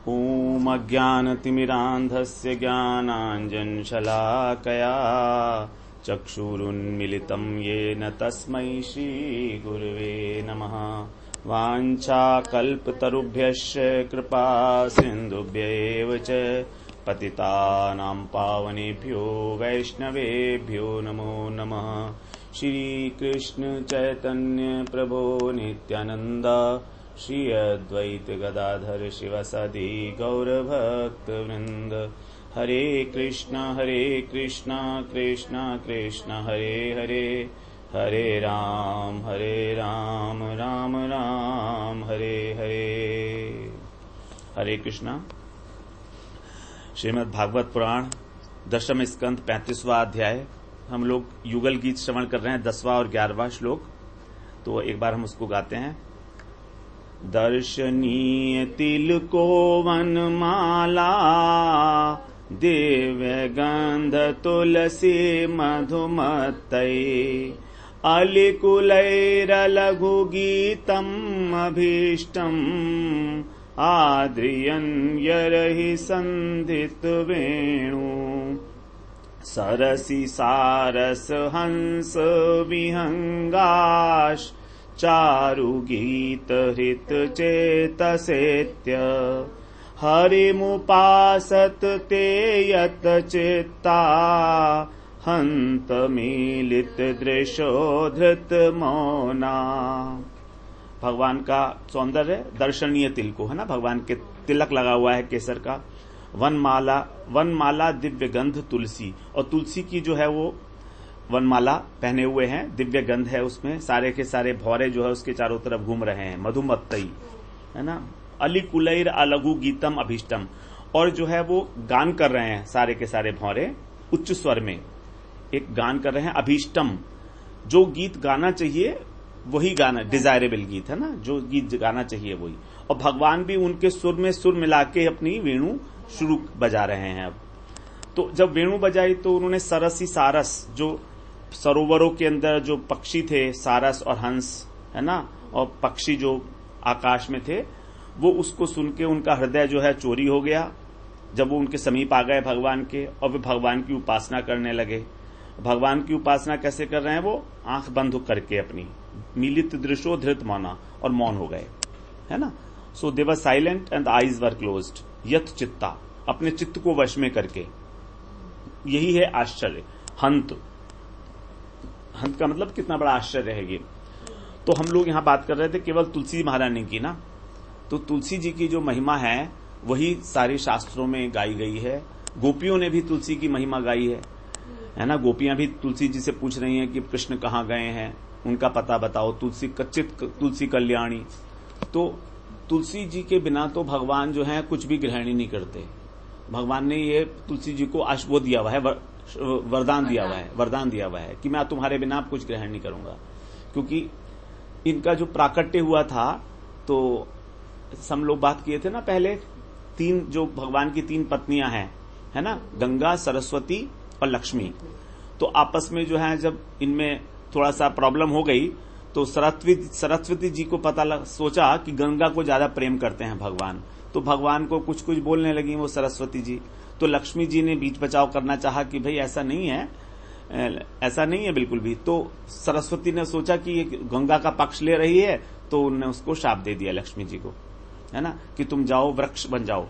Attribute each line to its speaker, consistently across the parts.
Speaker 1: ॐ अज्ञानतिमिरान्धस्य ज्ञानाञ्जनशलाकया चक्षुरुन्मिलितं येन तस्मै श्रीगुरवे नमः। वाञ्छाकल्पतरुभ्यश्च कृपा सिन्धुभ्यैव च पतितानां पावनेभ्यो वैष्णवेभ्यो नमो नमः। श्रीकृष्ण चैतन्य प्रभो नित्यानंद श्री अद्वैत गदाधर शिवसदि गौरभक्तवृंद। हरे कृष्ण कृष्ण कृष्ण हरे हरे, हरे राम राम राम हरे हरे। हरे कृष्णा। श्रीमद् भागवत पुराण दशम स्कंध 35वां अध्याय। हम लोग युगल गीत श्रवण कर रहे हैं, 10वां और 11वां श्लोक। तो एक बार हम उसको गाते हैं। दर्शनीय तिलको वनमाला, दिव्य गंध तुलसी मधुमत्तै, अलिकुलैरलघु गीतम् अभीष्टम्, आद्रियन् यरहि सन्धित वेणु, सरसि सारस हंस विहंगाश, चारु गीत हृत चेतसेत्य, हरिमुपासत ते यत चित्ता, हंत मीलित दृशो धृत मौना। भगवान का सौंदर्य दर्शनीय तिलको है ना, भगवान के तिलक लगा हुआ है केसर का। वनमाला दिव्य गंध तुलसी, और तुलसी की जो है वो वनमाला पहने हुए हैं, दिव्य गंध है उसमें, सारे के सारे भौरे जो है उसके चारों तरफ घूम रहे हैं, मधुमत्तई है ना। अलिकुलैर अलघु गीतम अभीष्टम, और जो है वो गान कर रहे हैं सारे के सारे भौरे उच्च स्वर में एक गान कर रहे हैं। अभीष्टम, जो गीत गाना चाहिए वही गाना, डिजायरेबल गीत है ना, जो गीत गाना चाहिए वही। और भगवान भी उनके सुर में सुर मिला के अपनी वेणु शुरू बजा रहे हैं। अब तो जब वेणु बजाई तो उन्होंने सरसी सारस, जो सरोवरों के अंदर जो पक्षी थे, सारस और हंस है ना, और पक्षी जो आकाश में थे, वो उसको सुन के उनका हृदय जो है चोरी हो गया जब वो उनके समीप आ गए भगवान के, और वे भगवान की उपासना करने लगे। भगवान की उपासना कैसे कर रहे हैं? वो आंख बंद करके अपनी, मीलित दृशो धृत मौना, और मौन हो गए है ना। So they were silent and the eyes were closed, यत चित्ता, अपने चित्त को वश में करके। यही है आश्चर्य। हंत का मतलब कितना बड़ा आश्चर्य है ये। तो हम लोग यहां बात कर रहे थे केवल तुलसी महारानी की ना। तो तुलसी जी की जो महिमा है वही सारे शास्त्रों में गाई गई है। गोपियों ने भी तुलसी की महिमा गाई है ना। गोपियां भी तुलसी जी से पूछ रही हैं कि कृष्ण कहाँ गए हैं, उनका पता बताओ, तुलसी कल्याणी। तो तुलसी जी के बिना तो भगवान जो है कुछ भी ग्रहण ही नहीं करते। भगवान ने ये तुलसी जी को वो दिया हुआ है, वरदान दिया हुआ है कि मैं तुम्हारे बिना कुछ ग्रहण नहीं करूंगा। क्योंकि इनका जो प्राकट्य हुआ था, तो हम लोग बात किए थे ना पहले, जो भगवान की 3 पत्नियां हैं है ना, गंगा, सरस्वती और लक्ष्मी। तो आपस में जो है जब इनमें थोड़ा सा प्रॉब्लम हो गई तो सरस्वती जी को सोचा कि गंगा को ज्यादा प्रेम करते हैं भगवान, तो भगवान को कुछ बोलने लगी वो सरस्वती जी। तो लक्ष्मी जी ने बीच बचाव करना चाहा कि भाई ऐसा नहीं है बिल्कुल भी। तो सरस्वती ने सोचा कि ये गंगा का पक्ष ले रही है, तो उन्होंने उसको शाप दे दिया लक्ष्मी जी को है ना, कि तुम जाओ वृक्ष बन जाओ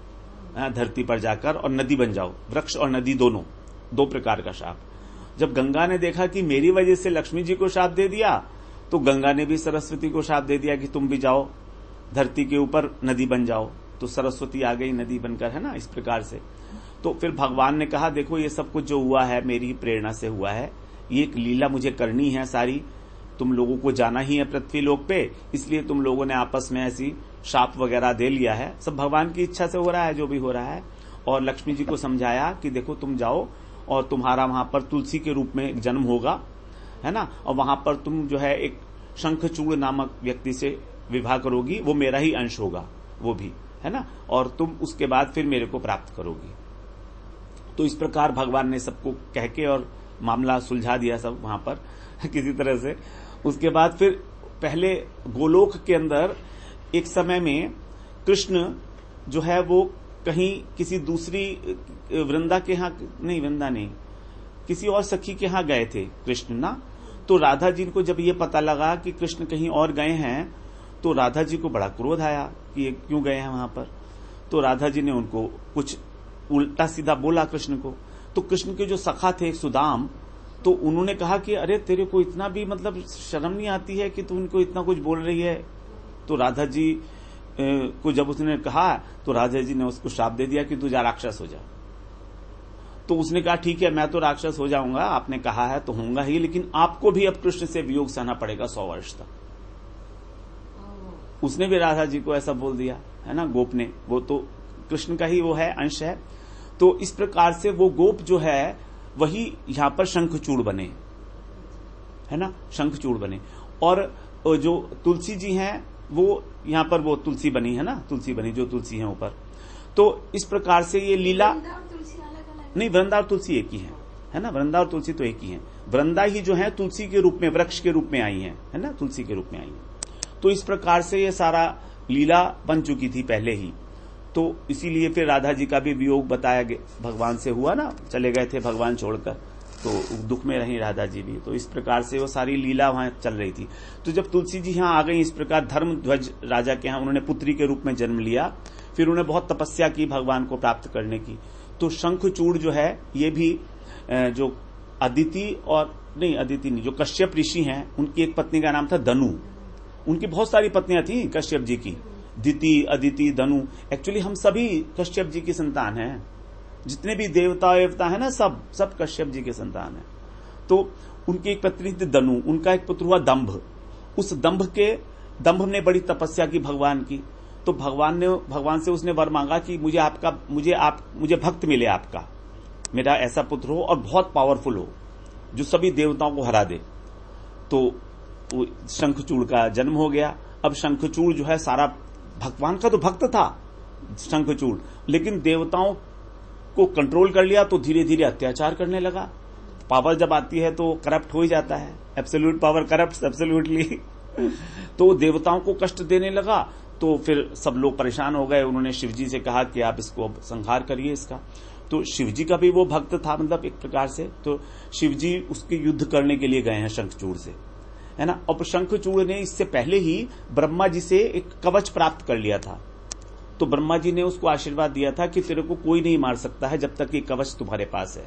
Speaker 1: धरती पर जाकर, और नदी बन जाओ। वृक्ष और नदी दोनों 2 प्रकार का शाप। जब गंगा ने देखा कि मेरी वजह से लक्ष्मी जी को शाप दे दिया, तो गंगा ने भी सरस्वती को शाप दे दिया कि तुम भी जाओ धरती के ऊपर नदी बन जाओ। तो सरस्वती आ गई नदी बनकर है ना, इस प्रकार से। तो फिर भगवान ने कहा देखो ये सब कुछ जो हुआ है मेरी प्रेरणा से हुआ है, ये एक लीला मुझे करनी है सारी, तुम लोगों को जाना ही है पृथ्वी लोक पे, इसलिए तुम लोगों ने आपस में ऐसी शाप वगैरह दे लिया है, सब भगवान की इच्छा से हो रहा है जो भी हो रहा है। और लक्ष्मी जी को समझाया कि देखो तुम जाओ और तुम्हारा वहां पर तुलसी के रूप में जन्म होगा है ना, और वहां पर तुम जो है एक शंखचूड़ नामक व्यक्ति से विवाह करोगी, वो मेरा ही अंश होगा वो भी है ना, और तुम उसके बाद फिर मेरे को प्राप्त करोगी। तो इस प्रकार भगवान ने सबको कह के और मामला सुलझा दिया सब वहां पर किसी तरह से। उसके बाद फिर पहले गोलोक के अंदर एक समय में कृष्ण जो है वो कहीं किसी दूसरी वृंदा के यहाँ, नहीं वृंदा नहीं, किसी और सखी के यहाँ गए थे कृष्ण ना। तो राधा जी को जब ये पता लगा कि कृष्ण कहीं और गए हैं तो राधा जी को बड़ा क्रोध आया कि ये क्यों गए हैं वहां पर। तो राधा जी ने उनको कुछ उल्टा सीधा बोला कृष्ण को। तो कृष्ण के जो सखा थे सुदाम, तो उन्होंने कहा कि अरे तेरे को इतना भी मतलब शर्म नहीं आती है कि तू उनको इतना कुछ बोल रही है। तो राधा जी को जब उसने कहा तो राधा जी ने उसको श्राप दे दिया कि तू जा राक्षस हो जा। तो उसने कहा ठीक है मैं तो राक्षस हो जाऊंगा, आपने कहा है तो होऊंगा ही, लेकिन आपको भी अब कृष्ण से वियोग सहना पड़ेगा 100 वर्ष तक। उसने भी राधा जी को ऐसा बोल दिया है ना, गोप ने, वो तो कृष्ण का ही वो है, अंश है। तो इस प्रकार से वो गोप जो है वही यहां पर शंखचूड़ बने, है ना, शंखचूड़ बने। और जो तुलसी जी हैं वो यहां पर वो तुलसी बनी है ना, तुलसी बनी जो तुलसी है ऊपर। तो इस प्रकार से ये लीला नहीं, वृंदा और तुलसी एक ही है ना, वृंदा और तुलसी तो एक ही है। वृंदा ही जो है तुलसी के रूप में, वृक्ष के रूप में आई है ना, तुलसी के रूप में आई है। तो इस प्रकार से ये सारा लीला बन चुकी थी पहले ही। तो इसीलिए फिर राधा जी का भी वियोग बताया गया, भगवान से हुआ ना, चले गए थे भगवान छोड़कर, तो दुख में रही राधा जी भी। तो इस प्रकार से वो सारी लीला वहां चल रही थी। तो जब तुलसी जी यहां आ गई, इस प्रकार धर्मध्वज राजा के यहां उन्होंने पुत्री के रूप में जन्म लिया। फिर उन्होंने बहुत तपस्या की भगवान को प्राप्त करने की। तो शंखचूड़ जो है ये भी जो अदिति और नहीं, अदिति नहीं, जो कश्यप ऋषि हैं उनकी एक पत्नी का नाम था दनु। उनकी बहुत सारी पत्नियां थी कश्यप जी की, दिति, अदिति, दनु। एक्चुअली हम सभी कश्यप जी की संतान हैं, जितने भी देवता है ना, सब कश्यप जी के संतान हैं। तो उनकी एक पत्नी थी दनु, उनका एक पुत्र हुआ दंभ। उस दंभ ने बड़ी तपस्या की भगवान की। तो भगवान से उसने वर मांगा कि मुझे भक्त मिले आपका, मेरा ऐसा पुत्र हो और बहुत पावरफुल हो, जो सभी देवताओं को हरा दे। तो शंखचूड़ का जन्म हो गया। अब शंखचूड़ जो है सारा भगवान का तो भक्त था शंखचूड़, लेकिन देवताओं को कंट्रोल कर लिया तो धीरे धीरे अत्याचार करने लगा। पावर जब आती है तो करप्ट हो ही जाता है, एब्सोल्यूट पावर करप्ट एब्सोल्यूटली। तो देवताओं को कष्ट देने लगा। तो फिर सब लोग परेशान हो गए। उन्होंने शिवजी से कहा कि आप इसको संहार करिए इसका। तो शिवजी का भी वो भक्त था, मतलब एक प्रकार से। तो शिवजी उसके युद्ध करने के लिए गए हैं शंखचूड़ से, है ना। और शंखचूड़ ने इससे पहले ही ब्रह्मा जी से एक कवच प्राप्त कर लिया था। तो ब्रह्मा जी ने उसको आशीर्वाद दिया था कि तेरे को कोई नहीं मार सकता है जब तक ये कवच तुम्हारे पास है,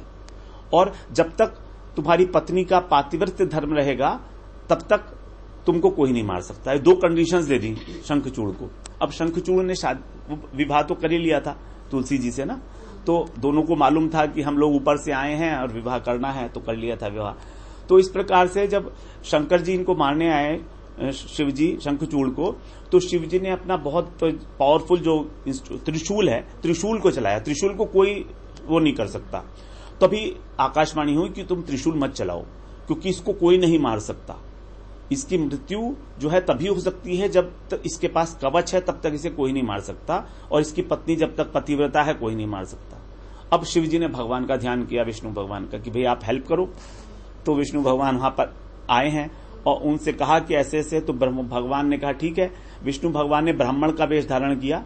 Speaker 1: और जब तक तुम्हारी पत्नी का पातिव्रत्य धर्म रहेगा तब तक तुमको कोई नहीं मार सकता है। 2 कंडीशंस दे दी शंखचूड़ को। अब शंखचूड़ ने विवाह तो कर ही लिया था तुलसी जी से ना, तो दोनों को मालूम था कि हम लोग ऊपर से आए हैं और विवाह करना है, तो कर लिया था विवाह। तो इस प्रकार से जब शंकर जी इनको मारने आए, शिवजी शंखचूड़ को, तो शिवजी ने अपना बहुत पावरफुल जो त्रिशूल है, त्रिशूल को चलाया। त्रिशूल को कोई वो नहीं कर सकता। तभी आकाशवाणी हुई कि तुम त्रिशूल मत चलाओ, क्योंकि इसको कोई नहीं मार सकता। इसकी मृत्यु जो है तभी हो सकती है जब तक इसके पास कवच है, तब तक इसे कोई नहीं मार सकता, और इसकी पत्नी जब तक पतिव्रता है कोई नहीं मार सकता। अब शिवजी ने भगवान का ध्यान किया, विष्णु भगवान का, कि भाई आप हेल्प करो। तो विष्णु भगवान वहां पर आए हैं और उनसे कहा कि ऐसे ऐसे। तो भगवान ने कहा ठीक है। विष्णु भगवान ने ब्राह्मण का वेश धारण किया,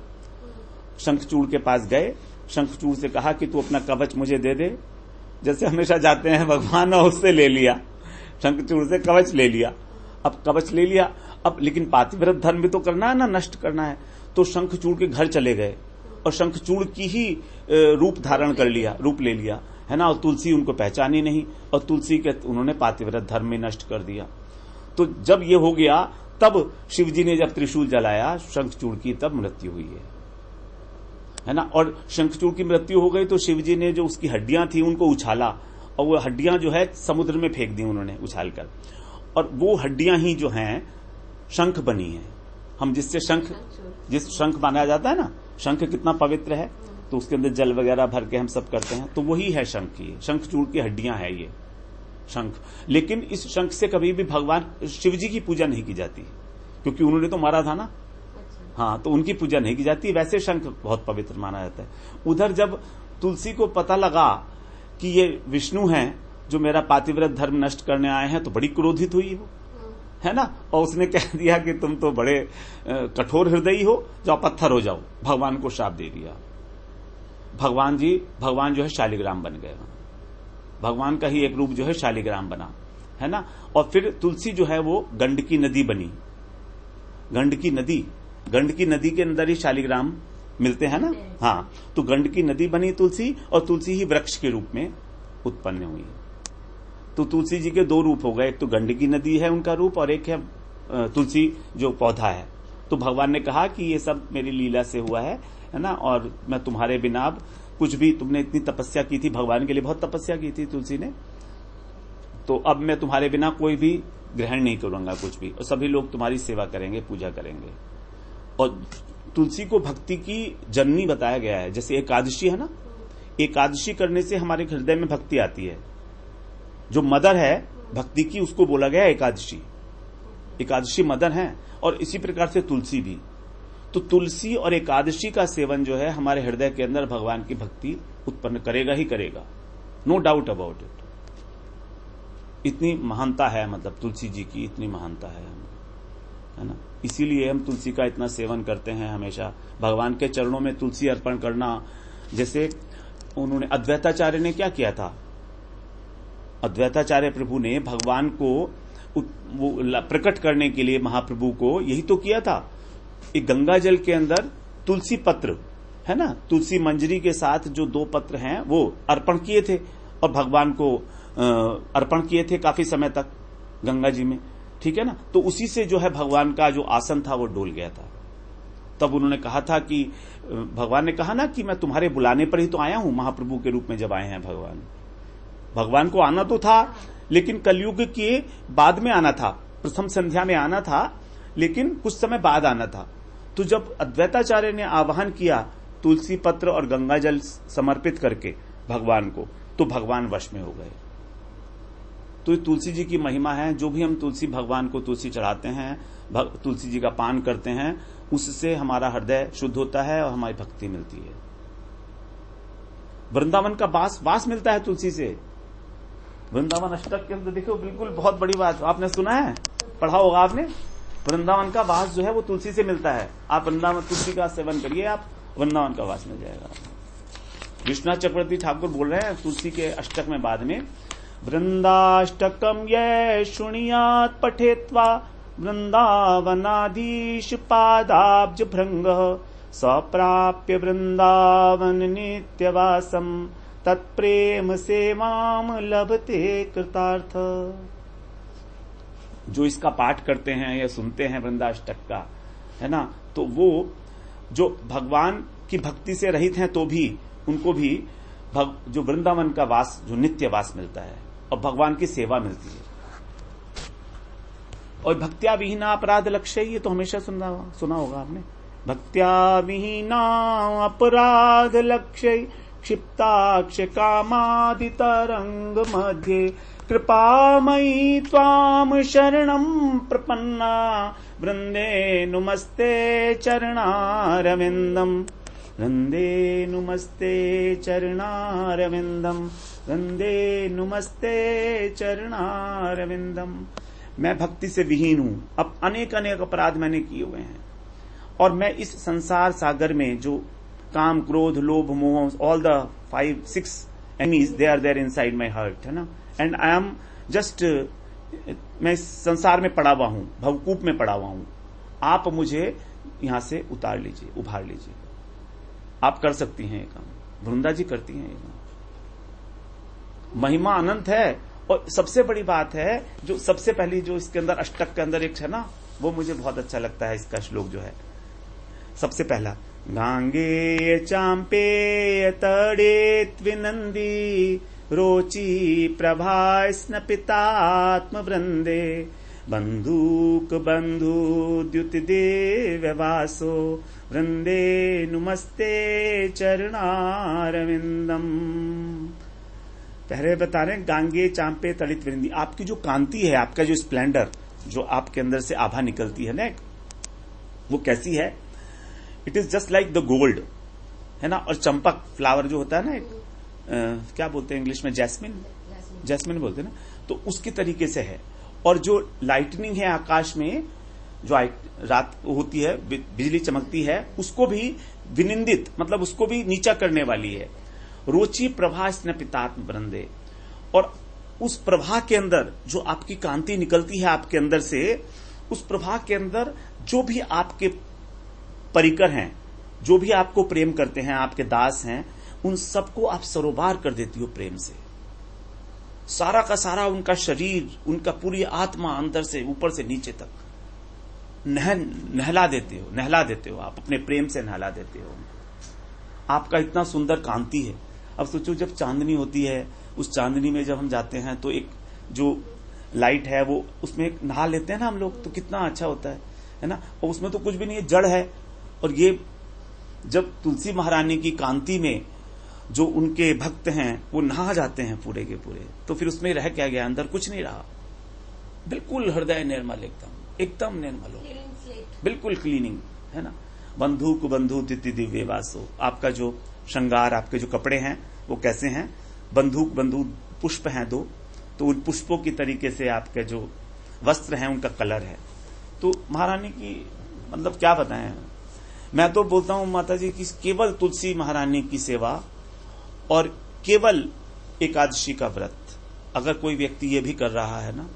Speaker 1: शंखचूड़ के पास गए, शंखचूड़ से कहा कि तू अपना कवच मुझे दे दे, जैसे हमेशा जाते हैं भगवान, और उससे ले लिया, शंखचूड़ से कवच ले लिया। अब कवच ले लिया, अब लेकिन पातिव्रत धर्म भी तो करना है ना, नष्ट करना है। तो शंखचूड़ के घर चले गए और शंखचूड़ की ही रूप धारण कर लिया, रूप ले लिया, है ना। और तुलसी उनको पहचानी नहीं, और तुलसी के उन्होंने पातिव्रत धर्म में नष्ट कर दिया। तो जब ये हो गया, तब शिवजी ने जब त्रिशूल जलाया शंखचूड़ की, तब मृत्यु हुई है ना। और शंखचूड़ की मृत्यु हो गई तो शिवजी ने जो उसकी हड्डियां थी उनको उछाला, और वो हड्डियां जो है समुद्र में फेंक दी उन्होंने उछालकर। और वो हड्डियां ही जो हैं शंख बनी है। हम जिस शंख माना जाता है ना, शंख कितना पवित्र है, तो उसके अंदर जल वगैरह भर के हम सब करते हैं, तो वही है शंख। ये शंखचूड़ की हड्डियां है ये शंख। लेकिन इस शंख से कभी भी भगवान शिवजी की पूजा नहीं की जाती, क्योंकि उन्होंने तो मारा था ना। हाँ, तो उनकी पूजा नहीं की जाती। वैसे शंख बहुत पवित्र माना जाता है। उधर जब तुलसी को पता लगा कि ये विष्णु हैं जो मेरा पातिव्रत धर्म नष्ट करने आए हैं, तो बड़ी क्रोधित हुई वो, है ना। और उसने कह दिया कि तुम तो बड़े कठोर हृदयी हो, जाओ पत्थर हो जाओ, भगवान को श्राप दे दिया। भगवान जो है शालिग्राम बन गए, भगवान का ही एक रूप जो है शालिग्राम बना, है ना। और फिर तुलसी जो है वो गंडकी नदी बनी, गंडकी नदी के अंदर ही शालिग्राम मिलते हैं ना। हाँ, तो गंडकी नदी बनी तुलसी, और तुलसी ही वृक्ष के रूप में उत्पन्न हुई। तो तुलसी जी के दो रूप हो गए, एक तो गंडकी नदी है उनका रूप, और एक है तुलसी जो पौधा है। तो भगवान ने कहा कि ये सब मेरी लीला से हुआ है ना, और मैं तुम्हारे बिना अब कुछ भी, तुमने इतनी तपस्या की थी, भगवान के लिए बहुत तपस्या की थी तुलसी ने, तो अब मैं तुम्हारे बिना कोई भी ग्रहण नहीं करूंगा कुछ भी, और सभी लोग तुम्हारी सेवा करेंगे, पूजा करेंगे। और तुलसी को भक्ति की जननी बताया गया है। जैसे एकादशी है ना, एकादशी करने से हमारे हृदय में भक्ति आती है। जो मदर है भक्ति की, उसको बोला गया एकादशी। एकादशी मदर है, और इसी प्रकार से तुलसी भी। तो तुलसी और एकादशी का सेवन जो है हमारे हृदय के अंदर भगवान की भक्ति उत्पन्न करेगा ही करेगा, नो डाउट अबाउट इट। इतनी महानता है, मतलब तुलसी जी की इतनी महानता है ना। इसीलिए हम तुलसी का इतना सेवन करते हैं हमेशा। भगवान के चरणों में तुलसी अर्पण करना, जैसे उन्होंने अद्वैताचार्य ने क्या किया था, अद्वैताचार्य प्रभु ने भगवान को प्रकट करने के लिए, महाप्रभु को यही तो किया था। एक गंगा जल के अंदर तुलसी पत्र है ना, तुलसी मंजरी के साथ जो 2 पत्र हैं वो अर्पण किए थे, और भगवान को अर्पण किए थे काफी समय तक गंगा जी में, ठीक है ना। तो उसी से जो है भगवान का जो आसन था वो डोल गया था। तब उन्होंने कहा था कि, भगवान ने कहा ना कि मैं तुम्हारे बुलाने पर ही तो आया हूं, महाप्रभु के रूप में जब आए हैं भगवान को आना तो था, लेकिन कलयुग के बाद में आना था, प्रथम संध्या में आना था, लेकिन कुछ समय बाद आना था। तो जब अद्वैताचार्य ने आह्वान किया तुलसी पत्र और गंगा जल समर्पित करके भगवान को, तो भगवान वश में हो गए। तो ये तुलसी जी की महिमा है। जो भी हम तुलसी, भगवान को तुलसी चढ़ाते हैं, तुलसी जी का पान करते हैं, उससे हमारा हृदय शुद्ध होता है और हमारी भक्ति मिलती है। वृंदावन का वास मिलता है तुलसी से। वृंदावन अष्टक के अंदर देखो, बिल्कुल बहुत बड़ी बात आपने सुना है, पढ़ा होगा आपने। वृंदावन का वास जो है वो तुलसी से मिलता है। आप वृंदावन तुलसी का सेवन करिए, आप वृंदावन का वास मिल जाएगा। विश्वनाथ चक्रवर्ती ठाकुर बोल रहे हैं तुलसी के अष्टक में बाद में, वृंदाष्टकम ये शुणियात पठेत्वा वृंदावनाधीश पादाब्ज भृंग सप्राप्य वृंदावन नित्यवासम तत्प्रेम सेवाम लभते कृतार्थ। जो इसका पाठ करते हैं या सुनते हैं वृंदाष्टक का, है ना, तो वो जो भगवान की भक्ति से रहित हैं तो भी उनको भी जो वृंदावन का वास, जो नित्य वास मिलता है, और भगवान की सेवा मिलती है। और भक्त्या विहीना अपराध लक्ष्य, ये तो हमेशा सुना होगा आपने। भक्त्या विहीना अपराध लक्ष्य क्षिप्ताक्ष कामादि तरंग मध्ये कृपामयी त्वाम शरणं प्रपन्ना वृंदे नुमस्ते चरणारविंदम, वृंदे नुमस्ते चरणारविंदम, वृंदे नुमस्ते चरणारविंदम। मैं भक्ति से विहीन हूं, अब अनेक अपराध मैंने किए हुए हैं, और मैं इस संसार सागर में जो काम, क्रोध, लोभ, मोह, all the 5-6 enemies, they are there inside my heart, है ना। एंड आई एम जस्ट, मैं इस संसार में पड़ा हुआ हूं, भवकूप में पड़ा हुआ हूं। आप मुझे यहां से उतार लीजिए, उभार लीजिए। आप कर सकती हैं ये काम, वृंदा जी करती हैं ये काम। महिमा अनंत है। और सबसे बड़ी बात है, जो सबसे पहली जो इसके अंदर अष्टक के अंदर एक है ना, वो मुझे बहुत अच्छा लगता है। इसका श्लोक जो है सबसे पहला, गांगे चांपे तड़े त्विनंदी रोची प्रभा स्नपितात्म वृंदे बंधुक बंधु द्युति देववासो वृंदे नुमस्ते चरणारविंदम। पहले बता रहे गांगे चांपे तड़ित वृंदी, आपकी जो कांति है, आपका जो स्प्लेंडर, जो आपके अंदर से आभा निकलती है ना, वो कैसी है? It is just like the gold, है ना। और चंपक फ्लावर जो होता है ना, क्या बोलते हैं इंग्लिश में, जैस्मिन बोलते हैं ना, तो उसके तरीके से है। और जो लाइटनिंग है आकाश में, जो रात होती है, बिजली चमकती है, उसको भी विनिंदित, मतलब उसको भी नीचा करने वाली है। रोचि प्रभा स्नपितात्म वृंदे, और उस प्रभा के अंदर जो आपकी कांति निकलती है आपके अंदर से, उस प्रभा के अंदर जो भी आपके परिकर हैं, जो भी आपको प्रेम करते हैं, आपके दास हैं, उन सबको आप सरोबार कर देती हो प्रेम से। सारा का सारा उनका शरीर, उनका पूरी आत्मा अंदर से ऊपर से नीचे तक नहला देते हो आप, अपने प्रेम से नहला देते हो। आपका इतना सुंदर कांति है। अब सोचो जब चांदनी होती है, उस चांदनी में जब हम जाते हैं तो एक जो लाइट है वो उसमें नहा लेते हैं ना हम लोग, तो कितना अच्छा होता है ना। और उसमें तो कुछ भी नहीं है, जड़ है। और ये जब तुलसी महारानी की कांति में जो उनके भक्त हैं वो नहा जाते हैं पूरे के पूरे, तो फिर उसमें रह क्या गया, अंदर कुछ नहीं रहा। बिल्कुल हृदय निर्मल, एकदम निर्मल हो, बिल्कुल क्लीनिंग, है ना। बंधु को बंधु तिथि दिव्य वासो, आपका जो श्रृंगार, आपके जो कपड़े हैं वो कैसे हैं, बंधुक बंधु पुष्प हैं दो, तो उन पुष्पों की तरीके से आपके जो वस्त्र हैं उनका कलर है। तो महारानी की मतलब क्या बताएं, मैं तो बोलता हूं माता जी कि केवल तुलसी महारानी की सेवा और केवल एकादशी का व्रत अगर कोई व्यक्ति ये भी कर रहा है ना,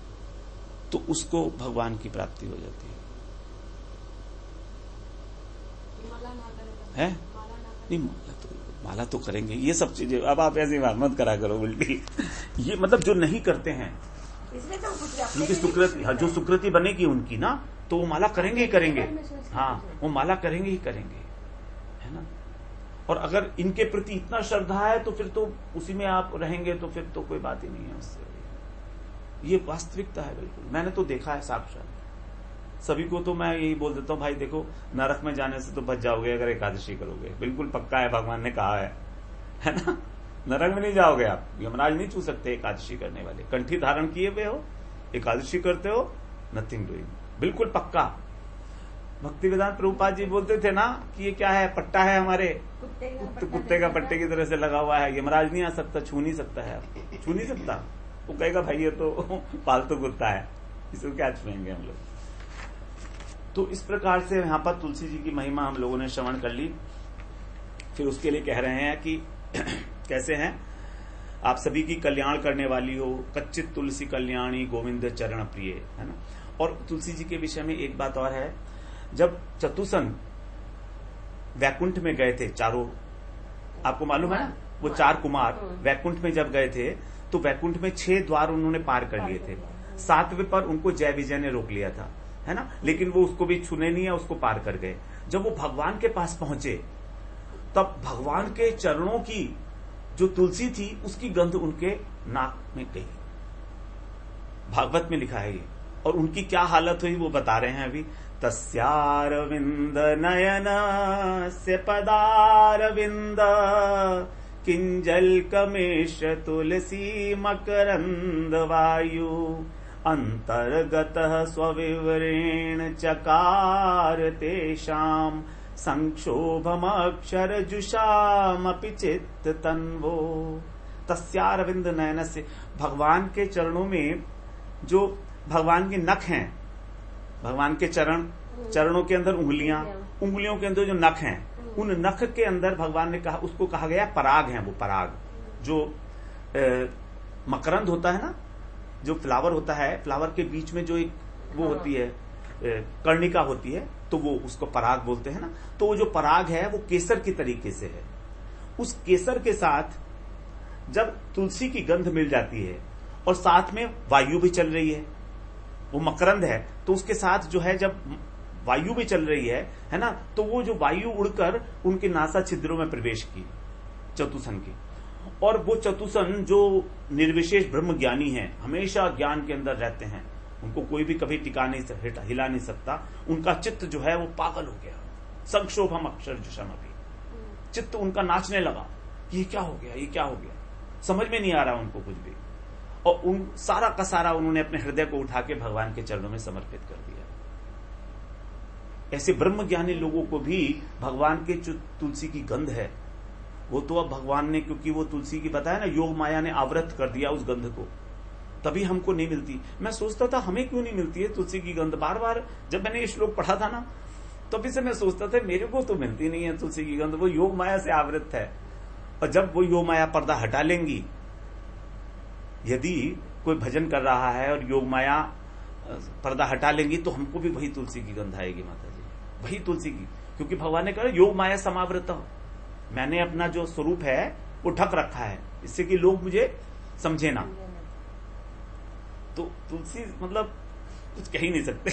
Speaker 1: तो उसको भगवान की प्राप्ति हो जाती है। नहीं, माला तो करेंगे, ये सब चीजें अब आप ऐसी बात मत करा करो उल्टी। ये मतलब जो नहीं करते हैं, उनकी सुकृति, जो सुकृति बनेगी उनकी ना, तो वो माला करेंगे ही करेंगे। हाँ, वो माला करेंगे ही करेंगे, है ना। और अगर इनके प्रति इतना श्रद्धा है तो फिर तो उसी में आप रहेंगे, तो फिर तो कोई बात ही नहीं है उससे। ये वास्तविकता है, बिल्कुल मैंने तो देखा है साक्षात। सभी को तो मैं यही बोल देता हूँ, भाई देखो नरक में जाने से तो बच जाओगे अगर एकादशी करोगे, बिल्कुल पक्का है, भगवान ने कहा है ना। नरक में नहीं जाओगे आप, यमराज नहीं छू सकते एकादशी करने वाले। कंठी धारण किए हुए हो, एकादशी करते हो, नथिंग डूइंग, बिल्कुल पक्का। भक्ति वेदांत प्रभुपाद जी बोलते थे ना कि ये क्या है, पट्टा है हमारे, कुत्ते का पट्टे की तरह से लगा हुआ है, यमराज नहीं आ सकता, छू नहीं सकता है, आपको छू नहीं सकता। वो कहेगा भाई ये तो पालतू कुत्ता है, इसको क्या छुएंगे हम लोग। तो इस प्रकार से यहाँ पर तुलसी जी की महिमा हम लोगों ने श्रवण कर ली। फिर उसके लिए कह रहे हैं कि कैसे हैं, आप सभी की कल्याण करने वाली हो, कच्चित तुलसी कल्याणी गोविंद चरण प्रिय, है ना। और तुलसी जी के विषय में एक बात और है, जब चतुसन वैकुंठ में गए थे चारों, आपको मालूम है ना, वो चार कुमार वैकुंठ में जब गए थे तो वैकुंठ में 6 द्वार उन्होंने पार कर लिए थे। 7वें पर उनको जय विजय ने रोक लिया था, है ना, लेकिन वो उसको भी छूने नहीं है, उसको पार कर गए। जब वो भगवान के पास पहुंचे तब भगवान के चरणों की जो तुलसी थी उसकी गंध उनके नाक में गई। भागवत में लिखा है ये। और उनकी क्या हालत हुई वो बता रहे हैं अभी। तस्यारविंद नयन से पदारविंद किंजल कमेश तुलसी मकरंद वायु अंतर्गत स्वविवरेण चकार तेषाम संक्षोभमक्षर जुषामपि चित्त तन्वो। तस्यारविंद नयन से, भगवान के चरणों में जो भगवान के नख हैं, भगवान के चरणों के अंदर उंगलियों के अंदर जो नख हैं, उन नख के अंदर भगवान ने कहा, उसको कहा गया पराग है। वो पराग जो मकरंद होता है ना, जो फ्लावर होता है, फ्लावर के बीच में जो एक वो होती है कर्णिका होती है, तो वो उसको पराग बोलते हैं ना। तो वो जो पराग है वो केसर की तरीके से है। उस केसर के साथ जब तुलसी की गंध मिल जाती है और साथ में वायु भी चल रही है, वो मकरंद है, तो उसके साथ जो है जब वायु भी चल रही है ना, तो वो जो वायु उड़कर उनके नासा छिद्रों में प्रवेश की चतुसन की। और वो चतुसन जो निर्विशेष ब्रह्म ज्ञानी है, हमेशा ज्ञान के अंदर रहते हैं, उनको कोई भी कभी टिका नहीं, हिला नहीं सकता। उनका चित्त जो है वो पागल हो गया। संक्षोभम अक्षर जुषम अभी, चित्त उनका नाचने लगा कि ये क्या हो गया, ये क्या हो गया, समझ में नहीं आ रहा उनको कुछ भी। और उन सारा का सारा उन्होंने अपने हृदय को उठा के भगवान के चरणों में समर्पित कर दिया। ऐसे ब्रह्म ज्ञानी लोगों को भी भगवान के जो तुलसी की गंध है, वो तो अब भगवान ने, क्योंकि वो तुलसी की बताया ना, योग माया ने आवृत कर दिया उस गंध को, तभी हमको नहीं मिलती। मैं सोचता था हमें क्यों नहीं मिलती है तुलसी की गंध। बार बार जब मैंने ये श्लोक पढ़ा था ना, तो अभी से मैं सोचता था मेरे को तो मिलती नहीं है तुलसी की गंध, वो योग माया से आवृत है। और जब वो योग माया पर्दा हटा लेंगी, यदि कोई भजन कर रहा है और योग माया पर्दा हटा लेंगी, तो हमको भी वही तुलसी की गंध आएगी माता जी, वही तुलसी की। क्योंकि भगवान ने कहा योग माया समावृत, मैंने अपना जो स्वरूप है वो ढक रखा है, इससे कि लोग मुझे समझे ना। तो तुलसी मतलब कुछ कह ही नहीं सकते।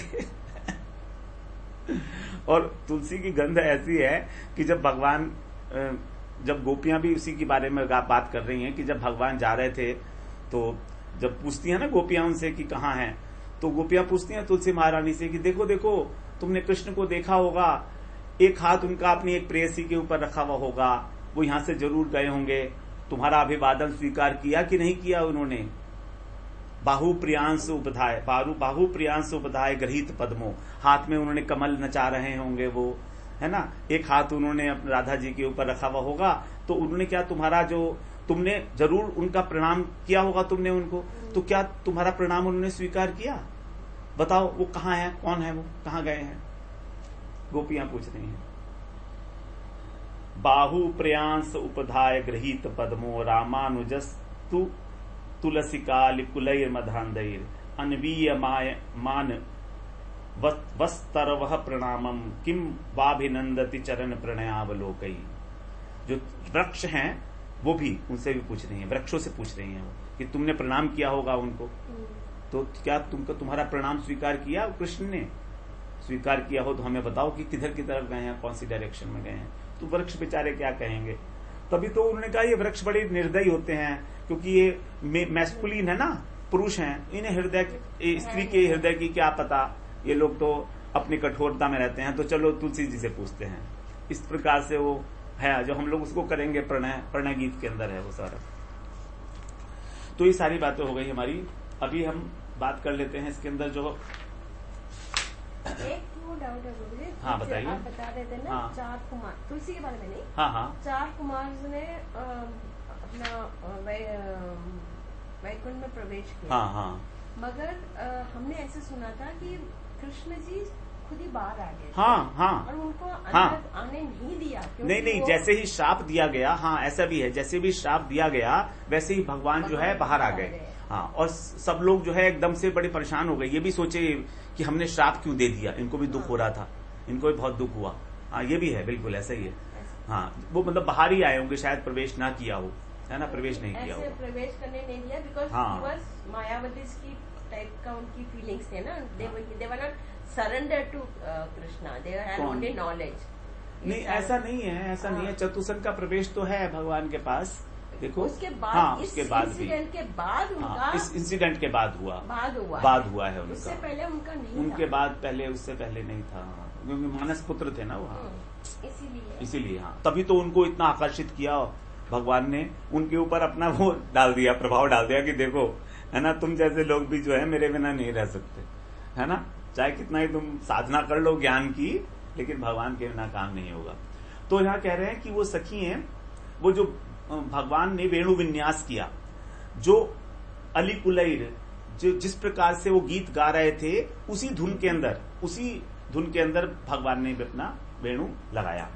Speaker 1: और तुलसी की गंध ऐसी है कि जब भगवान, जब गोपियां भी उसी के बारे में बात कर रही हैं कि जब भगवान जा रहे थे, तो जब पूछती हैं ना गोपियां उनसे कि कहाँ हैं, तो गोपियां पूछती हैं तुलसी महारानी से कि देखो देखो, तुमने कृष्ण को देखा होगा, एक हाथ उनका अपनी एक प्रेयसी के ऊपर रखा हुआ होगा, वो यहां से जरूर गए होंगे, तुम्हारा अभिवादन स्वीकार किया कि नहीं किया उन्होंने। बाहु प्रियांश उपधाय, बाहु प्रियांश उपधाय गृहीत पद्मो, हाथ में उन्होंने कमल नचा रहे होंगे वो, है ना, एक हाथ उन्होंने राधा जी के ऊपर रखा हुआ होगा, तो उन्होंने क्या तुम्हारा जो, तुमने जरूर उनका प्रणाम किया होगा तुमने उनको, तो क्या तुम्हारा प्रणाम उन्होंने स्वीकार किया? बताओ वो कहाँ है, कौन है वो, कहाँ गए हैं? गोपियां पूछ रही हैं। बाहु प्रियांश उपधाय गृहीत पद्मो रामानुजस्तु तुलसिका लिकुलैर मधांधैर अन्वीय मान वस्तरवह प्रणामम किम वाभिनंदति चरण प्रणयावलोकई। जो वृक्ष हैं वो भी उनसे भी पूछ रही हैं, वृक्षों से पूछ रही हैं कि तुमने प्रणाम किया होगा उनको, तो क्या तुमको तुम्हारा प्रणाम स्वीकार किया कृष्ण ने? स्वीकार किया हो तो हमें बताओ कि किधर की तरफ गए हैं, कौन सी डायरेक्शन में गए हैं। तो वृक्ष बेचारे क्या कहेंगे? तभी तो उन्होंने कहा ये वृक्ष बड़े निर्दयी होते हैं, क्योंकि ये मैस्कुलिन है ना, पुरुष हैं, इन्हें हृदय, स्त्री के हृदय की क्या पता, ये लोग तो अपनी कठोरता में रहते हैं, तो चलो तुलसी जी से पूछते हैं। इस प्रकार से वो है जो हम लोग उसको करेंगे, प्रणय गीत के अंदर है वो सारा। तो ये सारी बातें हो गई हमारी। अभी हम बात कर लेते हैं इसके अंदर जो
Speaker 2: एक वो डाउट है।
Speaker 1: हाँ बताइए।
Speaker 2: आप बता रहे थे ना,
Speaker 1: हाँ।
Speaker 2: 4 कुमार, तुलसी के बारे में नहीं,
Speaker 1: हाँ हाँ
Speaker 2: 4 कुमार ने अपना वैकुंठ में प्रवेश किया।
Speaker 1: हाँ हाँ
Speaker 2: मगर हमने ऐसे सुना था कि कृष्ण जी खुद ही बाहर आ गए।
Speaker 1: हाँ हाँ
Speaker 2: और उनको अंदर
Speaker 1: हाँ।
Speaker 2: आने नहीं दिया।
Speaker 1: नहीं, जैसे ही श्राप दिया गया, हाँ ऐसा भी है, जैसे भी श्राप दिया गया वैसे ही भगवान जो है बाहर आ गए। हाँ, और सब लोग जो है एकदम से बड़े परेशान हो गए, ये भी सोचे कि हमने श्राप क्यों दे दिया, इनको भी दुख हो रहा था, इनको भी बहुत दुख हुआ। हाँ ये भी है, बिल्कुल ऐसा ही है। हाँ वो मतलब बाहर ही आए होंगे, शायद प्रवेश ना किया हो, है ना, प्रवेश नहीं किया हो,
Speaker 2: प्रवेश करने नहीं दिया, बिकॉज मायावती की टाइप का उनकी फीलिंग्स थे ना, they were not surrender to Krishna, they had only knowledge.
Speaker 1: नहीं ऐसा नहीं है, ऐसा नहीं है, चतुसन का प्रवेश तो है भगवान के पास, देखो
Speaker 2: उसके बाद,
Speaker 1: हाँ, उसके बाद भी,
Speaker 2: के बाद उनका,
Speaker 1: हाँ, इस इंसिडेंट के बाद हुआ है उनका,
Speaker 2: उससे पहले उनका नहीं,
Speaker 1: उनके बाद पहले, उससे पहले नहीं था, क्योंकि मानस पुत्र थे ना वो। हाँ इसीलिए हाँ, तभी तो उनको इतना आकर्षित किया भगवान ने, उनके ऊपर अपना वो डाल दिया, प्रभाव डाल दिया कि देखो, है ना, तुम जैसे लोग भी जो है मेरे बिना नहीं रह सकते, है ना, चाहे कितना ही तुम साधना कर लो ज्ञान की, लेकिन भगवान के बिना काम नहीं होगा। तो यहाँ कह रहे हैं कि वो सखी हैं, वो जो भगवान ने वेणु विन्यास किया, जो अलीकुलैर, जो जिस प्रकार से वो गीत गा रहे थे, उसी धुन के अंदर भगवान ने अपना वेणु लगाया।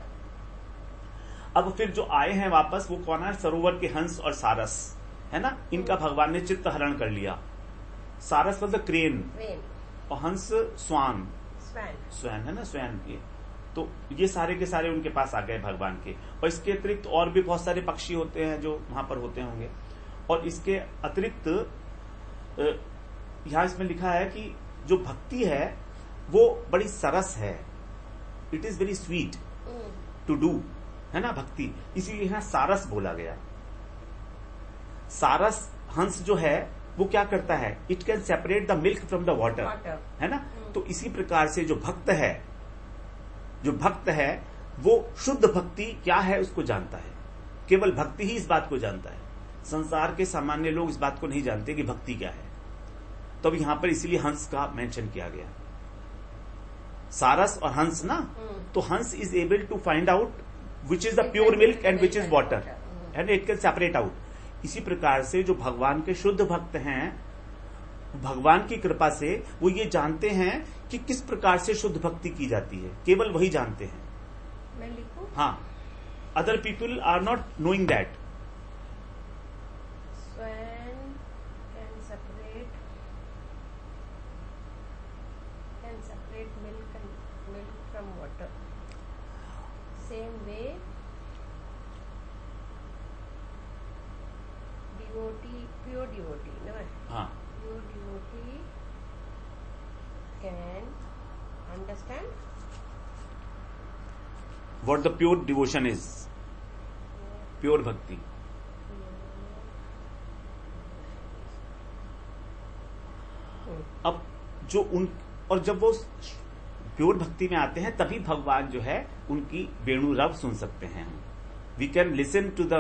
Speaker 1: अब फिर जो आए हैं वापस, वो कौन है? सरोवर के हंस और सारस, है ना, इनका भगवान ने चित्त हरण कर लिया। सारस मतलब क्रेन, और हंस स्वान है ना, स्वैन के। तो ये सारे के सारे उनके पास आ गए भगवान के। और इसके अतिरिक्त और भी बहुत सारे पक्षी होते हैं जो वहां पर होते होंगे। और इसके अतिरिक्त यहां इसमें लिखा है कि जो भक्ति है वो बड़ी सरस है, it is very sweet to do, है ना भक्ति, इसीलिए यहां सारस बोला गया। सारस हंस जो है वो क्या करता है? It can separate the milk from the water, है ना। तो इसी प्रकार से जो भक्त है वो शुद्ध भक्ति क्या है उसको जानता है, केवल भक्ति ही इस बात को जानता है। संसार के सामान्य लोग इस बात को नहीं जानते कि भक्ति क्या है। तो अब यहां पर इसीलिए हंस का मेंशन किया गया, सारस और हंस ना। तो hans is able to find out which is the pure milk and which is water, and it can separate out. इसी प्रकार से जो भगवान के शुद्ध भक्त हैं भगवान की कृपा से वो ये जानते हैं कि किस प्रकार से शुद्ध भक्ति की जाती है, केवल वही जानते हैं।
Speaker 2: मैं लिखूं?
Speaker 1: हाँ, other people are not knowing that.
Speaker 2: Swan can separate milk from water. Same way, pure devotee, no?
Speaker 1: हाँ,
Speaker 2: Pure devotee can understand
Speaker 1: what the pure devotion is, pure भक्ति। अब जो और जब वो प्योर भक्ति में आते हैं तभी भगवान जो है उनकी वेणु रव सुन सकते हैं। We can listen to the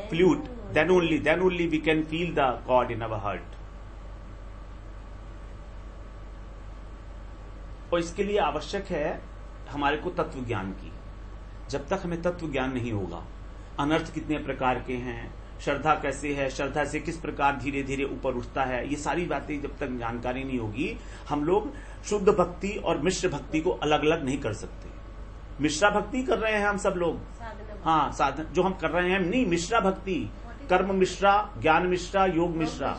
Speaker 1: flute, then only we can feel the god in our heart. और इसके लिए आवश्यक है हमारे को तत्व ज्ञान की। जब तक हमें तत्व ज्ञान नहीं होगा, अनर्थ कितने प्रकार के हैं, श्रद्धा कैसे है, श्रद्धा से किस प्रकार धीरे धीरे ऊपर उठता है, ये सारी बातें जब तक जानकारी नहीं होगी, हम लोग शुद्ध भक्ति और मिश्र भक्ति को अलग अलग नहीं कर सकते। मिश्रा भक्ति कर रहे हैं हम सब लोग, हाँ, साधन जो हम कर रहे हैं, नहीं, मिश्रा भक्ति, कर्म मिश्रा, ज्ञान मिश्रा, योग मिश्रा,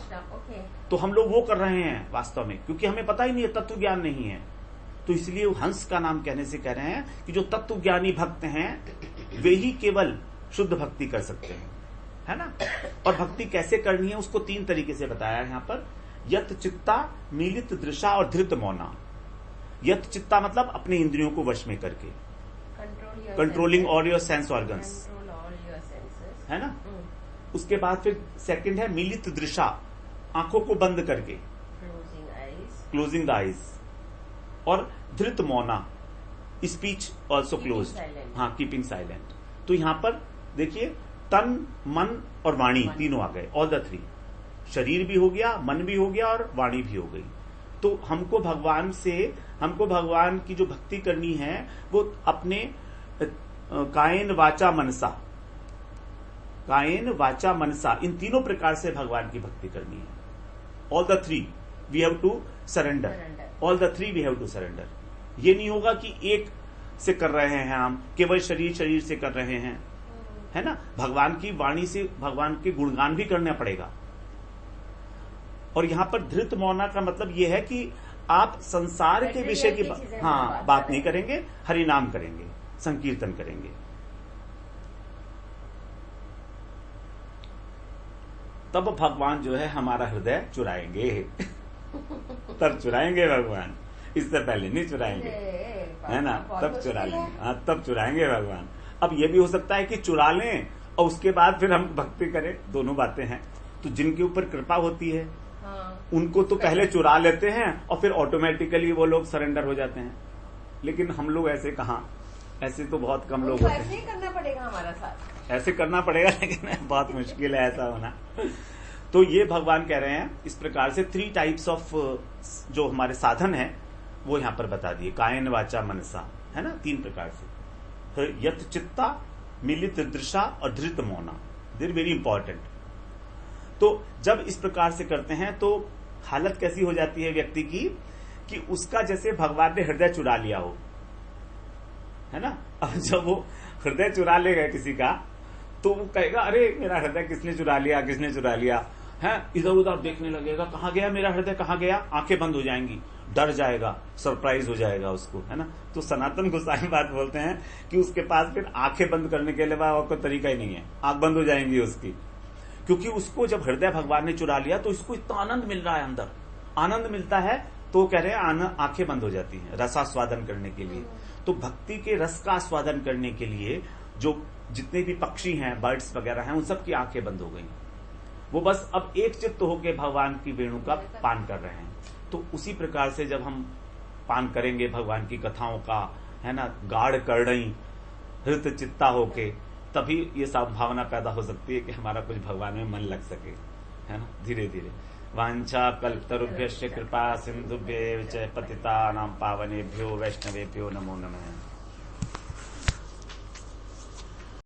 Speaker 1: तो हम लोग वो कर रहे हैं वास्तव में, क्योंकि हमें पता ही नहीं है, तत्व ज्ञान नहीं है। तो इसलिए हंस का नाम कहने से कह रहे हैं कि जो तत्व ज्ञानी भक्त हैं वे ही केवल शुद्ध भक्ति कर सकते हैं, है ना। और भक्ति कैसे करनी है उसको 3 तरीके से बताया है यहाँ पर। यत चित्ता, मीलित दृशा और धृत मौना। यत चित्ता मतलब अपने इंद्रियों को वश में करके, controlling all your sense organs, है ना। उसके बाद फिर सेकंड है मीलित दृशा, आंखों को बंद करके, क्लोजिंग द आईज। और धृत मौना, स्पीच ऑल्सो क्लोज, हाँ, कीपिंग साइलेंट। तो यहां पर देखिए तन, मन और वाणी तीनों आ गए, ऑल द 3। शरीर भी हो गया, मन भी हो गया और वाणी भी हो गई। तो हमको भगवान की जो भक्ति करनी है वो अपने कायन वाचा मनसा, इन तीनों प्रकार से भगवान की भक्ति करनी है। All the 3 we have to surrender, all the 3 we have to surrender. ये नहीं होगा कि एक से कर रहे हैं हम, केवल शरीर से कर रहे हैं, है ना। भगवान की वाणी से भगवान के गुणगान भी करना पड़ेगा। और यहां पर धृत मौना का मतलब यह है कि आप संसार के विषय की बात नहीं करेंगे, हरि नाम करेंगे, संकीर्तन करेंगे। तब भगवान जो है हमारा हृदय चुराएंगे। तब चुराएंगे भगवान, इससे पहले नहीं चुराएंगे, है ना। तब चुरा लेंगे, हाँ, तब चुराएंगे भगवान। अब ये भी हो सकता है कि चुरा लें और उसके बाद फिर हम भक्ति करें, दोनों बातें हैं। तो जिनके ऊपर कृपा होती है उनको तो पहले चुरा लेते हैं और फिर ऑटोमेटिकली वो लोग सरेंडर हो जाते हैं। लेकिन हम लोग ऐसे कहाँ, ऐसे तो बहुत कम लोग होते हैं।
Speaker 2: ऐसे ही करना पड़ेगा हमारा साथ,
Speaker 1: ऐसे करना पड़ेगा, लेकिन बहुत मुश्किल है ऐसा होना। तो ये भगवान कह रहे हैं इस प्रकार से 3 टाइप्स ऑफ जो हमारे साधन है वो यहां पर बता दिए, कायन वाचा मनसा, है ना, 3 प्रकार से। यत चित्ता, मिलित दृशा और धृत मौना, देर वेरी इंपॉर्टेंट। तो जब इस प्रकार से करते हैं तो हालत कैसी हो जाती है व्यक्ति की कि उसका जैसे भगवान ने हृदय चुरा लिया हो, है ना। अब जब वो हृदय चुरा लेगा किसी का तो वो कहेगा अरे मेरा हृदय किसने चुरा लिया है, इधर उधर देखने लगेगा, कहाँ गया मेरा हृदय, कहाँ गया, आंखें बंद हो जाएंगी, डर जाएगा, सरप्राइज हो जाएगा उसको, है ना। तो सनातन गोसाई बात बोलते हैं कि उसके पास फिर आंखें बंद करने के लिए और कोई तरीका ही नहीं है, आंख बंद हो जाएंगी उसकी, क्योंकि उसको जब हृदय भगवान ने चुरा लिया तो इसको इतना आनंद मिल रहा है, अंदर आनंद मिलता है, तो कह रहे हैं आंखें बंद हो जाती हैं रसास्वादन करने के लिए। तो भक्ति के रस का आस्वादन करने के लिए जो जितने भी पक्षी हैं, बर्ड्स वगैरह हैं, उन सब की आंखें बंद हो गई, वो बस अब एक चित्त होकर भगवान की वेणु का पान कर रहे हैं। तो उसी प्रकार से जब हम पान करेंगे भगवान की कथाओं का, है ना, गाढ़ करड़ई हृत चित्ता होके, तभी ये संभावना पैदा हो सकती है कि हमारा कुछ भगवान में मन लग सके, है ना, धीरे धीरे। वांछा कल्पतरुभ्यश्च कृपा सिंधुभ्येव च पतितानां पावनेभ्यो वैष्णवेभ्यो नमो नमः।